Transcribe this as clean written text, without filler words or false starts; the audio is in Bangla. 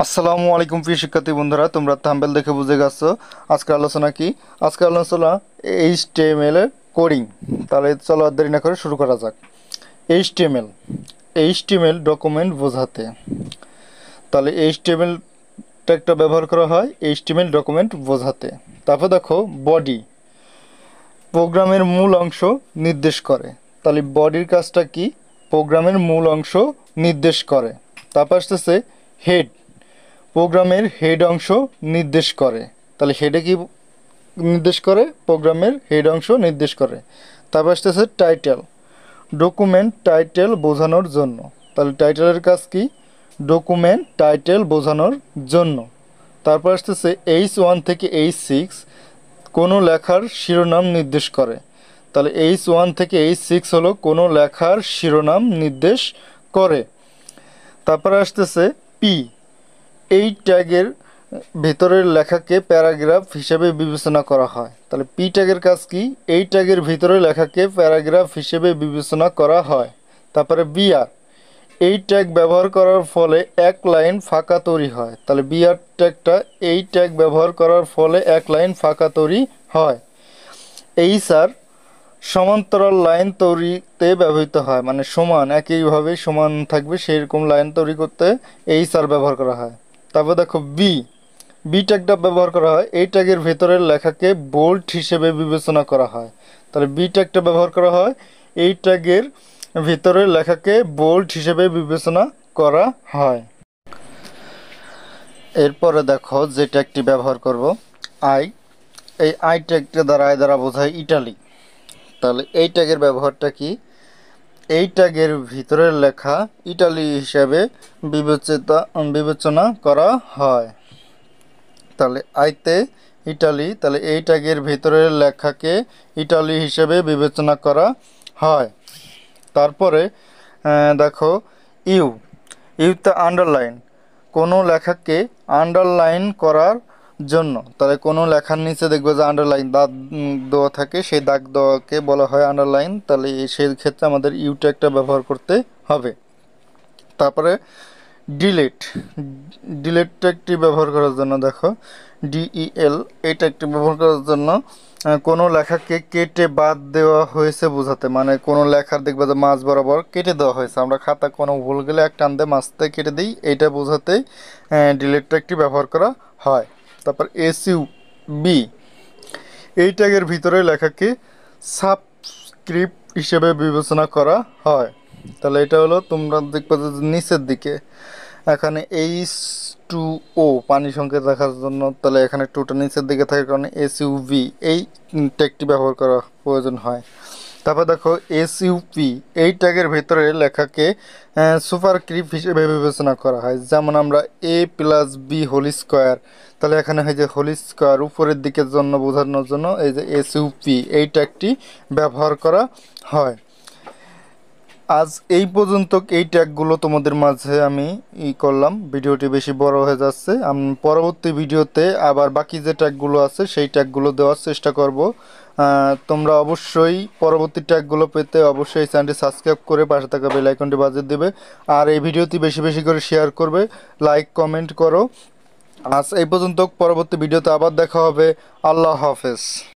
আসসালামু আলাইকুম প্রিয় শিক্ষার্থী বন্ধুরা, তোমরা থাম্বনেল দেখে বুঝে গেছো আজকের আলোচনা কি। আজকের আলোচনা এইচটিএমএল এর কোডিং। তাহলে চলো আর দেরি না করে শুরু করা যাক। এইচটিএমএল এইচটিএমএল ডকুমেন্ট বোঝাতে। তাহলে এইচটিএমএল ট্যাগটা ব্যবহার করা হয় এইচটিএমএল ডকুমেন্ট বোঝাতে। তারপর দেখো বডি, প্রোগ্রামের মূল অংশ নির্দেশ করে। তাহলে বডির কাজটা কি? প্রোগ্রামের মূল অংশ নির্দেশ করে। তারপর আসতেছে হেড, প্রোগ্রামের হেড অংশ নির্দেশ করে। তাহলে হেডে কি নির্দেশ করে? প্রোগ্রামের হেড অংশ নির্দেশ করে। তারপর আসতেছে টাইটেল, ডকুমেন্ট টাইটেল বোঝানোর জন্য। তাহলে টাইটেলের কাজ কি? ডকুমেন্ট টাইটেল বোঝানোর জন্য। তারপর আসতেছে H1 থেকে H6, কোনো লেখার শিরোনাম নির্দেশ করে। তাহলে H1 থেকে H6 হলো কোনো লেখার শিরোনাম নির্দেশ করে। তারপরে আসতেছে পি, এই ট্যাগের ভিতরের লেখাকে প্যারাগ্রাফ হিসেবে বিবেচনা করা হয়। তাহলে পি ট্যাগের কাজ কি? এই ট্যাগের ভিতরের লেখাকে প্যারাগ্রাফ হিসেবে বিবেচনা করা হয়। তারপরে বিআর, এই ট্যাগ ব্যবহার করার ফলে এক লাইন ফাঁকা তৈরি হয়। তাহলে বিআর ট্যাগটা, এই ট্যাগ ব্যবহার করার ফলে এক লাইন ফাঁকা তৈরি হয়। এইচআর, সমান্তরাল লাইন তৈরিতে ব্যবহৃত হয়, মানে সমান, একইভাবে সমান থাকবে সেরকম লাইন তৈরি করতে এইচআর ব্যবহার করা হয়। তারপর দেখো বি, বি ট্যাগটা ব্যবহার করা হয় এই ট্যাগের ভেতরের লেখাকে বোল্ড হিসেবে বিবেচনা করা হয়। তাহলে বি ট্যাগটা ব্যবহার করা হয় এই ট্যাগের ভিতরের লেখাকে বোল্ড হিসেবে বিবেচনা করা হয়। এরপরে দেখো যে ট্যাগটি ব্যবহার করব আই, এই আই ট্যাগটা দ্বারা বোঝায় ইটালি। তাহলে এই ট্যাগের ব্যবহারটা কি? এই ট্যাগের ভিতরের লেখা ইটালি হিসাবে বিবেচনা করা হয়। তাহলে আইতে ইটালি, তাহলে এই ট্যাগের ভিতরের লেখাকে ইটালি হিসেবে বিবেচনা করা হয়। তারপরে দেখো ইউ, ইউতে আন্ডারলাইন, কোনো লেখাকে আন্ডারলাইন করার জন্য। তাহলে কোনো লেখার নিচে দেখবে যে আন্ডারলাইন দাগ দেওয়া থাকে, সেই দাগ দেওয়াকে বলা হয় আন্ডারলাইন। তাহলে সেই ক্ষেত্রে আমাদের ইউ ট্যাগটা ব্যবহার করতে হবে। তারপরে ডিলিট, ডিলিট ট্যাগটি ব্যবহার করার জন্য দেখো ডিইএল, এই ট্যাগটি ব্যবহার করার জন্য কোনো লেখাকে কেটে বাদ দেওয়া হয়েছে বোঝাতে। মানে কোনো লেখার দেখবে যে মাঝ বরাবর কেটে দেওয়া হয়েছে, আমরা খাতা কোনো ভুল গেলে এক টান দিয়ে মাঝতে কেটে দিই, এইটা বোঝাতেই ডিলিট ট্যাগটি ব্যবহার করা হয়। তারপর এসইউ বি, এই ট্যাগের ভিতরে লেখাকে সাবস্ক্রিপ্ট হিসেবে বিবেচনা করা হয়। তাহলে এটা হলো, তোমরা দেখবে যে নিচের দিকে এখানে H2O পানি সংকেত দেখার জন্য, তাহলে এখানে টুটা নিচের দিকে থাকার কারণে এসইউভি এই ট্যাগটি ব্যবহার করা প্রয়োজন হয়। তারপর দেখো এসইউপি, এই ট্যাগের ভেতরে লেখাকে সুপারস্ক্রিপ্ট হিসেবে বিবেচনা করা হয়। যেমন আমরা A+B² তাহলে এখানে হয় যে হোল স্কোয়ার উপরের দিকের জন্য বোঝানোর জন্য এই যে এসইউপি এই ট্যাগটি ব্যবহার করা হয়। আজ এই পর্যন্ত এই ট্যাগগুলো তোমাদের মাঝে আমি করলাম। ভিডিওটি বেশি বড় হয়ে যাচ্ছে, আমি পরবর্তী ভিডিওতে আবার বাকি যে ট্যাগগুলো আছে সেই ট্যাগগুলো দেওয়ার চেষ্টা করব। তোমরা অবশ্যই পরবর্তী ট্যাগগুলো পেতে অবশ্যই চ্যানেলটি সাবস্ক্রাইব করে পাশে থাকা বেল আইকনটি বাজিয়ে দেবে। আর এই ভিডিওটি বেশি বেশি করে শেয়ার করবে, লাইক কমেন্ট করো। আজ এই পর্যন্ত, পরবর্তী ভিডিওতে আবার দেখা হবে। আল্লাহ হাফেজ।